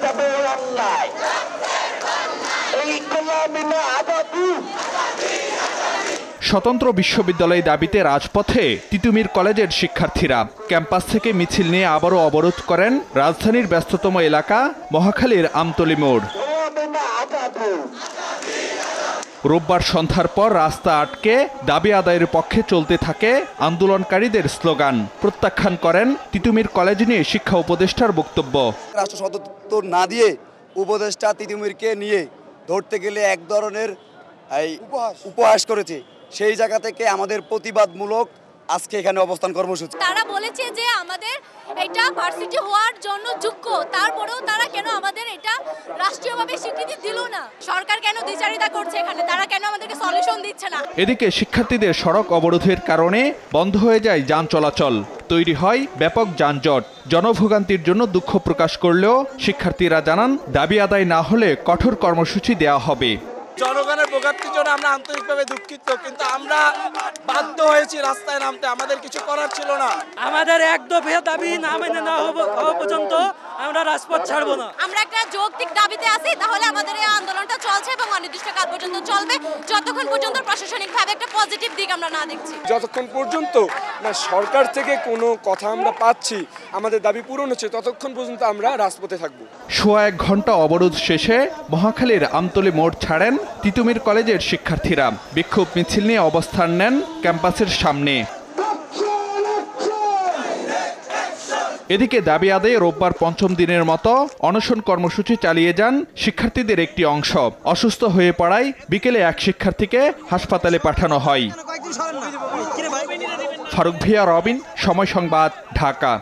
যাবে অন্যায়, এই গোলামি না আজাদি। স্বতন্ত্র বিশ্ববিদ্যালয় দাবিতে রাজপথে তিতুমির কলেজের শিক্ষার্থীরা ক্যাম্পাস থেকে মিছিল নিয়ে আবারও অবরোধ করেন রাজধানীর ব্যস্ততম এলাকা মহাখালীর আমতলী মোড়। রোববার সন্ধ্যার পর রাস্তা আটকে দাবি আদায়ের পক্ষে চলতে থাকে আন্দোলনকারীদের স্লোগান। প্রত্যাখ্যান করেন তিতুমির কলেজ নিয়ে শিক্ষা উপদেষ্টার বক্তব্য। রাষ্ট্র সদর না দিয়ে উপদেষ্টা তিতুমিরকে নিয়ে ধরতে গেলে এক ধরনের উপহাস করেছে। সেই জায়গা থেকে আমাদের প্রতিবাদমূলক আজকে এখানে অবস্থান কর্মসূচি। তারা বলেছে যে আমাদের এটা ভার্সিটি হওয়ার জন্য যোগ্য, তারপরেও তারা কেন আমাদের এটা রাষ্ট্রীয়ভাবে স্বীকৃতি দিল না? সরকার কেন দ্বিচারিতা করছে এখানে? তারা কেন আমাদেরকে সলিউশন দিচ্ছে না? এদিকে শিক্ষার্থীদের সড়ক অবরোধের কারণে বন্ধ হয়ে যায় যান চলাচল, তৈরি হয় ব্যাপক যানজট। জনভোগান্তির জন্য দুঃখ প্রকাশ করলেও শিক্ষার্থীরা জানান দাবি আদায় না হলে কঠোর কর্মসূচি দেওয়া হবে। জনগণের ভোগান্তির জন্য আমরা আন্তরিকভাবে দুঃখিত, কিন্তু আমরা বাধ্য হয়েছি রাস্তায় নামতে, আমাদের কিছু করার ছিল না। আমাদের এক দফা দাবি না মেনে না হওয়া পর্যন্ত আমরা রাজপথ ছাড়বো না। আমরা একটা যৌক্তিক দাবিতে আছি, তাহলে আমাদের এই আন্দোলনটা চলছে এবং অনির্দিষ্টকাল পর্যন্ত চলবে, যতক্ষণ পর্যন্ত প্রশাসনিকভাবে একটা পজিটিভ দিক আমরা না দেখছি। যতক্ষণ পর্যন্ত না সরকার থেকে কোনো কথা আমরা পাচ্ছি, আমাদের দাবি পূরণ হচ্ছে, ততক্ষণ পর্যন্ত আমরা রাজপথে থাকবো। সোয়া 1 ঘন্টা অবরোধ শেষে মহাখালীর আমতলী মোড় ছাড়েন তিতুমির কলেজের শিক্ষার্থীরা। বিক্ষোভ মিছিল নিয়ে অবস্থান নেন ক্যাম্পাসের সামনে। এদিকে দাবি আদায়ে রোববার 5ম দিনের মতো অনশন কর্মসূচি চালিয়ে যান শিক্ষার্থীদের একটি অংশ। অসুস্থ হয়ে পড়ায় বিকেলে এক শিক্ষার্থীকে হাসপাতালে পাঠানো হয়। ফারুক ভিয়া, রবিন, সময় সংবাদ, ঢাকা।